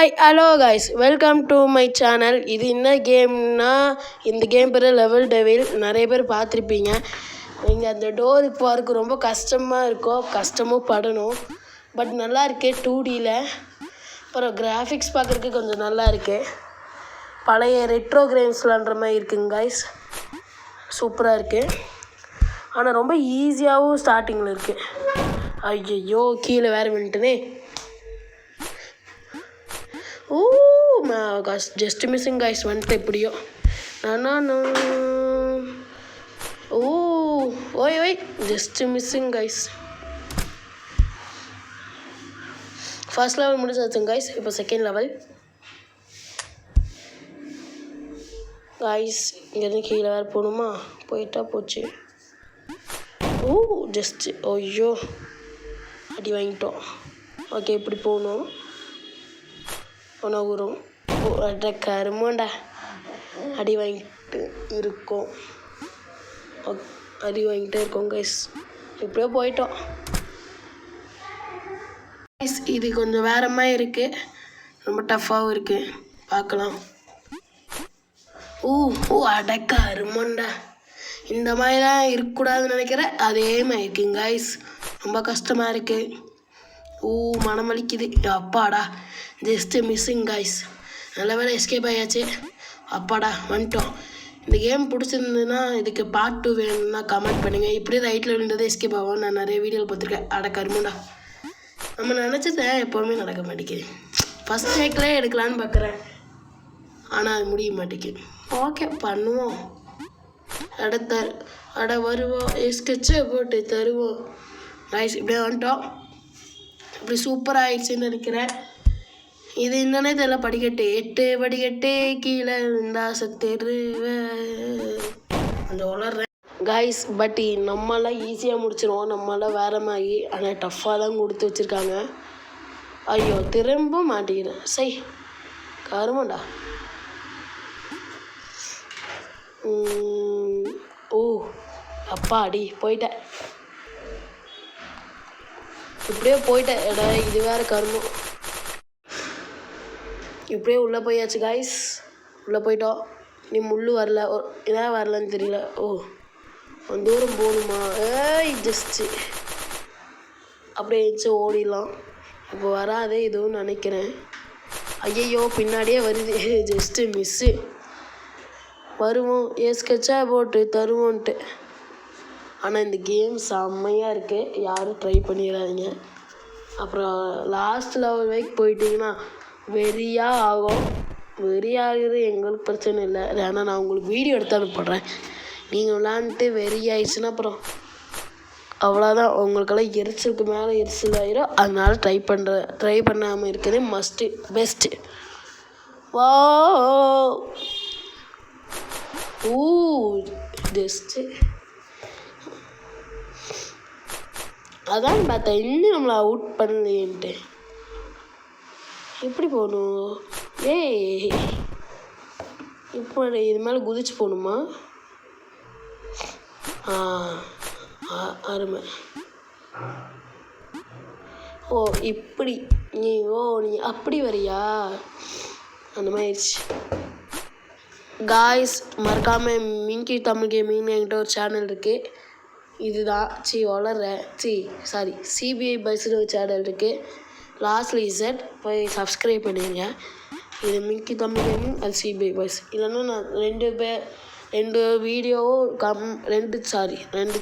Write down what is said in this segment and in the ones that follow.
Hi hello guys, welcome to my channel. இது என்ன கேம்னா, இந்த கேம் பேர் லெவல் டெவில். நிறைய பேர் பார்த்துருப்பீங்க. நீங்கள் அந்த டோர் போகிறதுக்கு ரொம்ப கஷ்டமாக இருக்கும், கஷ்டமும் படணும். பட் நல்லா இருக்கு 2Dயில். அப்புறம் கிராஃபிக்ஸ் பார்க்குறதுக்கு கொஞ்சம் நல்லா இருக்குது. பழைய ரெட்ரோ கேம்ஸ் விளாண்டுற மாதிரி இருக்குங்க கைஸ். சூப்பராக இருக்குது. ஆனால் ரொம்ப ஈஸியாகவும் ஸ்டார்டிங்கில் இருக்குது. ஐயோ கீழே வேறு விட்டுனே. ஓ காஸ் ஜஸ்ட் மிஸ்ஸிங் கைஸ். வந்துட்டு எப்படியோ ஓய் just missing guys. First level முடிச்சாச்சுங்க கைஸ். இப்போ செகண்ட் லெவல் கைஸ். இங்கேருந்து கீழே வேறு போகணுமா? போயிட்டா போச்சு. ஜஸ்ட் ஐயோ அடி வாங்கிட்டோம். ஓகே, இப்படி போகணும். உணவுறோம். கருமாண்டா அடி வாங்கிட்டு இருக்கோம். அடி வாங்கிட்டே இருக்கோம் கைஸ். இப்படியோ போயிட்டோம் கைஸ். இது கொஞ்சம் வேற மாதிரி இருக்குது, ரொம்ப டஃப்பாகவும் இருக்குது. பார்க்கலாம். கருமாண்டா இந்த மாதிரிலாம் இருக்கக்கூடாதுன்னு நினைக்கிறேன். அதே மாதிரி இருக்குங்க கைஸ். ரொம்ப கஷ்டமாக இருக்குது. மனம் வலிக்குது. அப்பாடா ஜஸ்ட்டு மிஸ்ஸிங் கைஸ். நல்ல வேலை எஸ்கேப் ஆயாச்சு. அப்பாடா வந்துட்டோம். இந்த கேம் பிடிச்சிருந்ததுன்னா இதுக்கு பார்ட் 2 வேணும்னா கமெண்ட் பண்ணுங்கள். இப்படியே ரைட்டில் விழுந்ததே எஸ்கேப் ஆகும். நான் நிறைய வீடியோவில் பார்த்துருக்கேன். கருமாண்டா நம்ம நினச்சதேன் எப்போவுமே நடக்க மாட்டேங்குது. ஃபஸ்ட் டேக்கில் எடுக்கலான்னு பார்க்குறேன், ஆனால் அது முடிய மாட்டேங்குது. ஓகே பண்ணுவோம். வருவோம். ஸ்கெட்சை போட்டு தருவோம் கைஸ். இப்படியே வந்துட்டோம். இப்படி சூப்பராக ஆயிடுச்சுன்னு நினைக்கிறேன். இது என்னன்னே தெரியல. படிக்கட்டு 8 படிக்கட்டு கீழே இருந்தா அந்த வளர்றேன் கைஸ். பட் நம்மளாம் ஈஸியாக முடிச்சிடுவோம். நம்மளாம் வேற மாதிரி. ஆனால் டஃப்பாக தான் கொடுத்து வச்சுருக்காங்க. ஐயோ திரும்ப மாட்டிக்கிறேன். கருமாண்டா. அப்பா அடி போயிட்டேன். இப்படியே போயிட்டேன். இது வேறு கருமம். இப்படியே உள்ளே போயாச்சு கைஸ். உள்ளே போயிட்டோம். நீ முள் வரல, இதான் வரலன்னு தெரியல. தூரம் போகணுமா? ஜஸ்ட்டு அப்படியே வச்சு ஓடிடலாம். இப்போ வராதே இதுவும் நினைக்கிறேன். ஐயையோ பின்னாடியே வருது. Just miss. வருவோம். ஸ்கெட்சா போட்டு தருவோன்ட்டு. ஆனால் இந்த கேம் செம்மையாக இருக்குது. யாரும் ட்ரை பண்ணிடாதீங்க. அப்புறம் லாஸ்ட் லெவல் வரைக்கும் போயிட்டிங்கன்னா வெறியாக ஆகும். வெறியாகிறது எங்களுக்கு பிரச்சனை இல்லை. ஏன்னா நான் உங்களுக்கு வீடியோ எடுத்து அனுப்பிடுறேன். நீங்கள் விளாண்டுட்டு வெறி ஆயிடுச்சுன்னா அப்புறம் அவ்வளோதான். உங்களுக்கெல்லாம் எரிச்சலுக்கு மேலே எரிச்சல் ஆயிடும். அதனால ட்ரை பண்ணாமல் இருக்கிறது மஸ்ட்டு பெஸ்ட்டு. ஜஸ்ட்டு அதான் பார்த்தேன். இன்னும் நம்மளை அவுட் பண்ணலையேன்ட்டு. எப்படி போகணும்? இப்போ இது மேலே குதிச்சு போகணுமா? அருமை. இப்படி நீ அப்படி வரியா? அந்த மாதிரி ஆயிடுச்சு காய்ஸ். மறக்காமல் மிங்கி தமிழ் கேமிங்னு என்கிட்ட ஒரு சேனல் இருக்குது. இதுதான் சிபிஐ பஸ்ஸில் ஒரு சேனல் இருக்குது. லாஸ்ட்ல போய் சப்ஸ்கிரைப் பண்ணிடுங்க. இது மிங்கி தமிழ் கேமிங், அது சிபிஐ பஸ். இல்லைன்னா நான் ரெண்டு வீடியோவும் ரெண்டு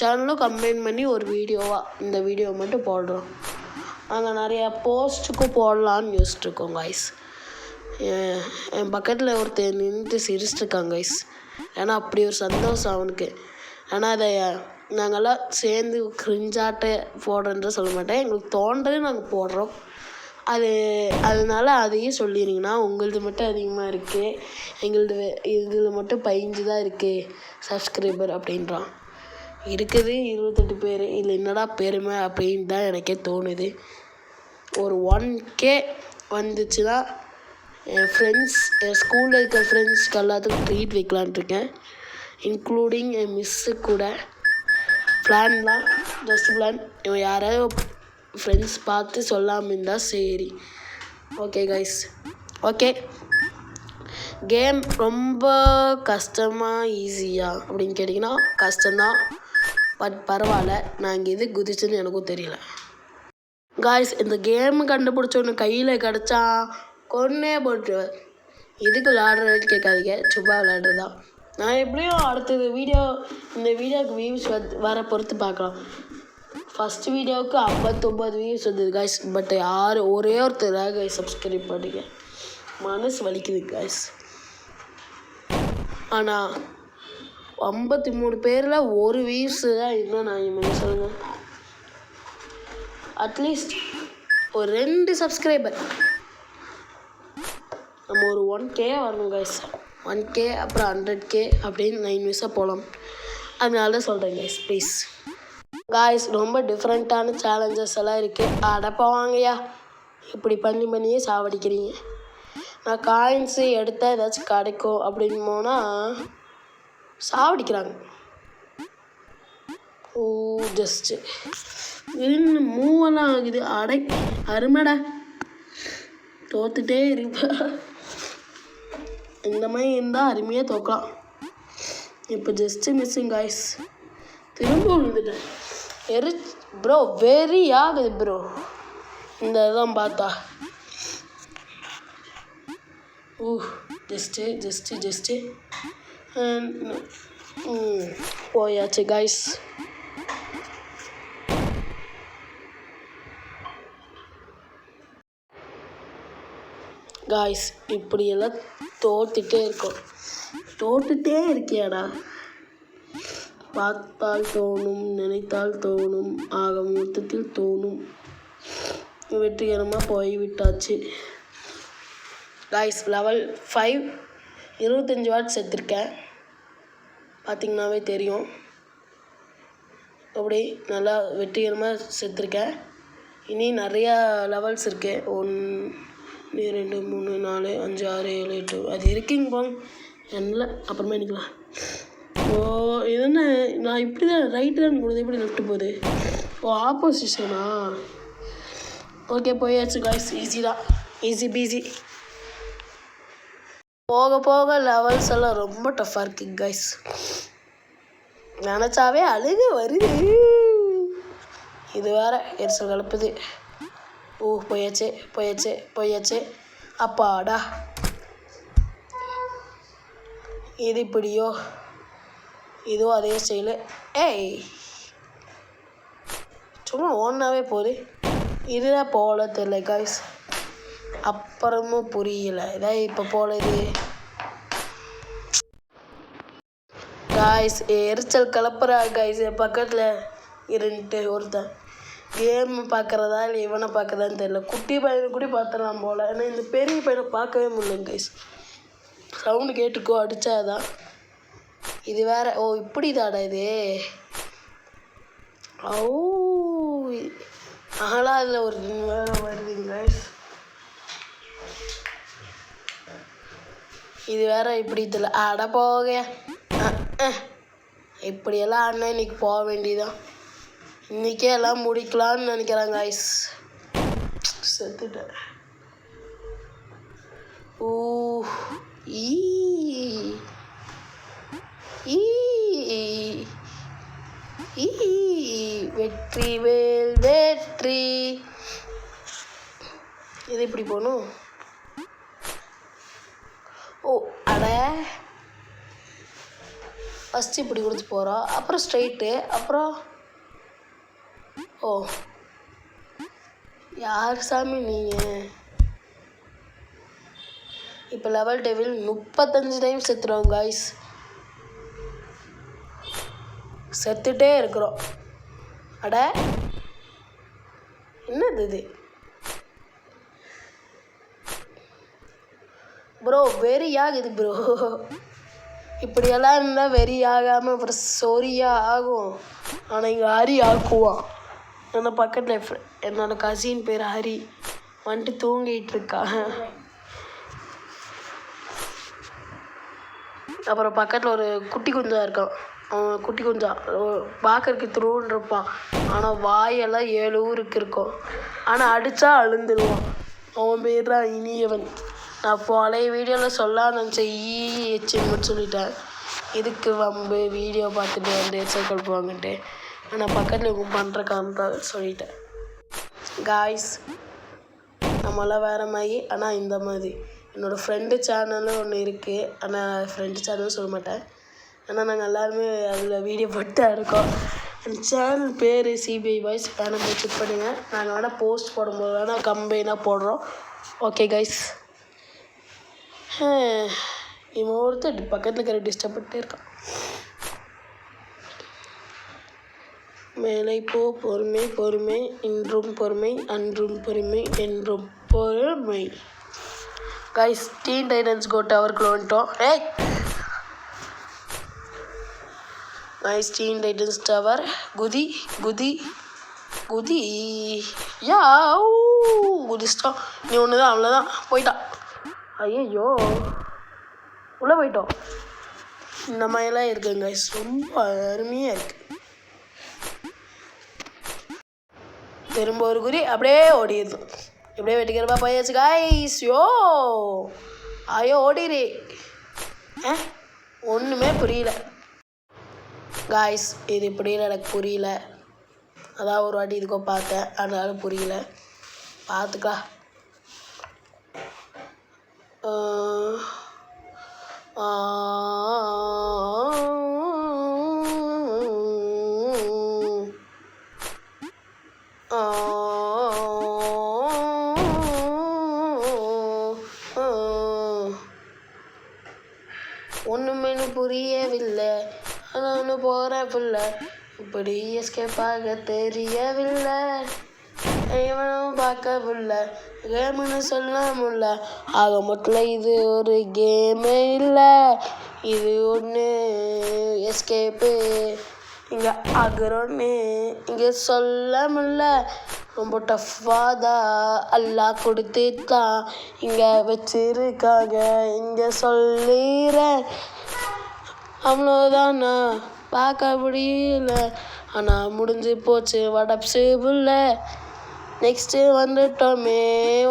சேனலும் கம்பைன் பண்ணி ஒரு வீடியோவாக இந்த வீடியோ மட்டும் போடுறோம். நாங்கள் நிறையா போஸ்ட்டுக்கும் போடலான்னு யோசிச்சுட்ருக்கோம் கைஸ். என் பக்கத்தில் ஒருத்தர் நின்றுட்டு சிரிச்சிட்ருக்காங்க கைஸ். ஏன்னா அப்படி ஒரு சந்தோஷம் அவனுக்கு. ஆனால் அதை நாங்கள்லாம் சேர்ந்து கிரிஞ்சாட்ட போடுறேன்ற சொல்ல மாட்டேன். எங்களுக்கு தோன்றது நாங்கள் போடுறோம். அதனால அதையும் சொல்லிடுங்கன்னா உங்களது மட்டும் அதிகமாக இருக்குது, எங்களது இதில் மட்டும் 15 தான் இருக்குது சப்ஸ்கிரைபர் அப்படின்றான். இருக்குது 28 பேர். இல்லை என்னடா பெருமை அப்படின்னு தான் எனக்கே தோணுது. ஒரு 1K வந்துச்சுன்னா என் ஸ்கூலில் இருக்க ஃப்ரெண்ட்ஸ்க்கு எல்லாத்துக்கும் ட்ரீட் வைக்கலான்ட்டு இருக்கேன். இன்க்ளூடிங் என் மிஸ்ஸு கூட. பிளான்லாம் ஜஸ்ட் பிளான். இவன் யாராவது ஃப்ரெண்ட்ஸ் பார்த்து சொல்லாமல் இருந்தால் சரி. ஓகே கைஸ், ஓகே, கேம் ரொம்ப கஷ்டமாக ஈஸியா அப்படின்னு கேட்டிங்கன்னா கஷ்டம்தான். பட் பரவாயில்ல, நான் இங்கே எது குதிச்சுன்னு எனக்கும் தெரியல. காய்ஸ், இந்த கேமு கண்டுபிடிச்சோன்னு கையில் கிடச்சா கொன்னே போட்டுருவேன். இதுக்கு விளையாடுறதுன்னு கேட்காதீங்க, சும்மா விளையாடுறது தான். நான் எப்படியும் அடுத்தது இந்த வீடியோவுக்கு வியூஸ் வர பொறுத்து பார்க்கலாம். ஃபஸ்ட்டு வீடியோவுக்கு 59 வியூஸ் வந்தது காய்ஸ். பட் ஒரே ஒருத்தராக காய்ஸ் சப்ஸ்கிரைப் பண்ணிங்க. மனசு வலிக்குது காய்ஸ். ஆனால் 53 பேரில் ஒரு வியூஸு தான் இன்னும் நான் என்ன சொல்லுங்கள். அட்லீஸ்ட் ஒரு 2 சப்ஸ்கிரைபர் நம்ம ஒரு 1K வரணும் காய்ஸ். 1K அப்புறம் 100K அப்படின்னு 9 வியூஸாக போகலாம். அதனால தான் சொல்கிறேன் காய்ஸ், ப்ளீஸ். காய்ஸ், ரொம்ப டிஃப்ரெண்ட்டான சேலஞ்சஸ் எல்லாம் இருக்குது. அடப்பாவாங்கய்யா, இப்படி பண்ணியே சாவடிக்கிறீங்க. நான் காயின்ஸு எடுத்தால் ஏதாச்சும் கிடைக்கும் அப்படின்னு போனால் சாவடிக்கிறாங்க. ஓ, ஜஸ்ட்டு இன்னும் மூவெல்லாம் ஆகுது. அருமைடா, தோத்துட்டே இருப்பேன். இந்த மாதிரி இருந்தால் அருமையாக தோக்கலாம். இப்போ ஜஸ்ட்டு மிஸ்ஸிங் காய்ஸ். திரும்ப விழுந்துட்டேன். ப்ரோ வெரி ஆகுது ப்ரோ இந்த இதெல்லாம் பார்த்தா. ஜஸ்ட்டு போயாச்சு காய்ஸ். காய்ஸ், இப்படியெல்லாம் தோத்துட்டே இருக்கியாடா. பார்த்தால் தோணும், நினைத்தால் தோணும், ஆக மொத்தத்தில் தோணும். வெற்றிகரமாக போய் விட்டாச்சு காய்ஸ். லெவல் 5 25 வாட் செத்துருக்கேன். பார்த்திங்கனாவே தெரியும். அப்படி நல்லா வெற்றிகரமாக செத்துருக்கேன். இனி நிறையா லெவல்ஸ் இருக்குது. 1 2 3 4 5 6 7 8 அது இருக்குங்க போங்க. என்ன அப்புறமா நினைக்கலாம். ஓ, இது என்ன, நான் இப்படி தான் ரைட்டு தான் போடுது, எப்படி லெஃப்ட் போகுது? ஓ, ஆப்போசிஷனா? ஓகே, போயாச்சு காய்ஸ். ஈஸி தான், ஈஸி பீஸி. போக போக லெவல்ஸ் எல்லாம் ரொம்ப டஃப்பாக இருக்குங்க காய்ஸ். நினச்சாவே அழுகு வருது. இது வேறு எரிச்சல் கலப்புது. ஓ, போயாச்சு. அப்பாடா, இது இப்படியோ இதுவும் அதே ஸ்டைலு. ஏய், சும்மா ஓடனாவே போகுது. இதுதான் போகல தெரியல காய்ஸ். அப்புறமும் புரியல, இதான் இப்போ போலது காய்ஸ். எரிச்சல் கலப்புறா காய்ஸ். என் பக்கத்தில் இருந்துட்டு ஒருத்தன் கேம் பார்க்குறதா இல்லை இவனை பார்க்குறதான்னு தெரியல. குட்டி பையனை கூட பார்த்துடலாம் போல். ஆனால் இந்த பெரிய பையனை பார்க்கவே முடியல கைஸ். சவுண்டு கேட்டுக்கோ, அடித்தாதான். இது வேறு. ஓ, இப்படி தாடா இது. ஓ, அதெல்லாம் அதில் ஒரு வேறு வருதுங்க கைஸ். இது வேற இப்படி தெரியல. அட போக, இப்படியெல்லாம் அண்ணன் இன்னைக்கு போக வேண்டியதான். இன்றைக்கே எல்லாம் முடிக்கலான்னு நினைக்கிறேன் காய்ஸ். செத்துட்டேன். ஊ, ஈ, வெற்றி வேல் வெற்றி. இது இப்படி போகணும். ஓ, அட, ஃபஸ்ட்டு இப்படி கொடுத்து போகிறோம், அப்புறம் ஸ்ட்ரைட்டு, அப்புறம் ஓ, யார் சாமி நீங்கள்? இப்போ லெவல் டெவில் 35 டைம் செத்துறோம் காய்ஸ். செத்துட்டே இருக்கிறோம். அட, என்னது இது ப்ரோ? வெறி ஆகுது ப்ரோ. இப்படியெல்லாம் இருந்தால் வெறி ஆகாமல் அப்புறம் சொரியாக ஆகும். ஆனால் இங்கே ஹரி ஆக்குவான். என்னோட பக்கத்தில் என்னோட கசின் பேர் ஹரி வந்துட்டு தூங்கிட்டு இருக்கான். அப்புறம் பக்கத்தில் ஒரு குட்டி குஞ்சா இருக்கான். அவன் குட்டி குஞ்சா பார்க்கறதுக்கு திருவுன்னு இருப்பான். ஆனால் வாயெல்லாம் 7 ஊருக்கு இருக்கும். ஆனால் அடித்தா அழுந்துடுவான். அவன் பேர் தான் இனியவன். நான் பழைய வீடியோவில் சொல்லலாம்னு நினச்சேன் எச்சுன்னு சொல்லிட்டேன். இதுக்கு வம்பு வீடியோ பார்த்துட்டு வந்து சர்க்கிள் போவாங்கன்ட்டு ஆனால் பக்கத்தில் இவங்க பண்ணுற காரணத்தால் சொல்லிட்டேன். காய்ஸ் நம்மளாம் வேறு மாதிரி ஆனால் இந்த மாதிரி என்னோடய ஃப்ரெண்டு சேனலும் ஒன்று இருக்குது. ஆனால் ஃப்ரெண்டு சேனலும் சொல்ல மாட்டேன். ஆனால் நாங்கள் எல்லாருமே அதில் வீடியோ போட்டு தான் இருக்கோம். அந்த சேனல் பேர் சிபிஐ பாய்ஸ். வேணால் போய் செக் பண்ணுங்கள். நாங்கள் வேணால் போஸ்ட் போடும்போது வேணால் கம்பெனியாக போடுறோம். Okay guys. இவன் ஒருத்தர் பக்கத்தில் இருக்கிற டிஸ்டர்ப் பண்ணிட்டே இருக்கான். மேலே போ பொறுமை பொறுமை இன்றும் பொறுமை அன்றும் பொறுமை என்றும் பொறுமை. கைஸ் டீன் டைட்டன்ஸ் கோ டவருக்குள்ள வந்துட்டோம். கைஸ் டீன் டைட்டன்ஸ் டவர் குதி குதி குதி யா குதிச்சிட்டோம். நீ ஒன்று தான் அவ்வளோதான் போயிட்டான். ஐயோ உள்ளே போயிட்டோம். இந்த மாதிரிலாம் இருக்குங்க கைஸ். ரொம்ப அருமையாக இருக்குது. திரும்ப ஒரு குறி அப்படியே ஓடிடுது. எப்படியே வெட்டிக்கிறப்பா போயாச்சு காய்ஸ். ஐயோ ஓடிடு. ஒன்றுமே புரியல காய்ஸ். இது இப்படின்னு எனக்கு புரியல. அதான் ஒரு வாட்டி இதுக்கோ பார்த்தேன், அதனால புரியல. பார்த்துக்கலாம். ஒன்றுமே புரியவில்லை. நான் போகிறேன் பிள்ளை இப்படி எஸ்கேப் ஆக தெரியவில்லை. இவனும் பார்க்கவில்லை கேமுன்னு சொல்ல முடியல. ஆக மொத்தத்தில் இது ஒரு கேமே இல்லை, இது ஒன்று எஸ்கேப்பு. இங்கே ஆகுறோன்னு இங்கே சொல்ல முடியல. ரொம்ப டஃப்பாக தான் எல்லாம் கொடுத்து தான் இங்கே வச்சிருக்காங்க. இங்கே சொல்லிடுறேன் அவ்வளோதானா பார்க்க முடியல. ஆனால் முடிஞ்சு போச்சு வடப்ஸு புல்ல. நெக்ஸ்ட்டு வந்துட்டோமே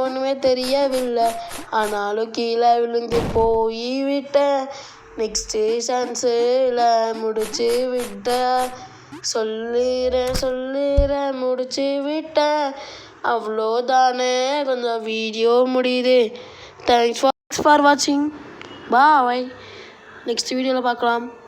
ஒன்றுமே தெரியவில்லை. ஆனாலும் கீழே விழுந்து போய் விட்டேன். நெக்ஸ்ட்டு சான்ஸில் முடிச்சு விட்டேன். சொல்லிடுறேன் முடிச்சு விட்டேன். அவ்வளோதானே கொஞ்சம் வீடியோ முடியுது. தேங்க்ஸ் ஃபார் வாட்சிங். பாய். நெக்ஸ்ட் வீடியோவில் பார்க்கலாம்.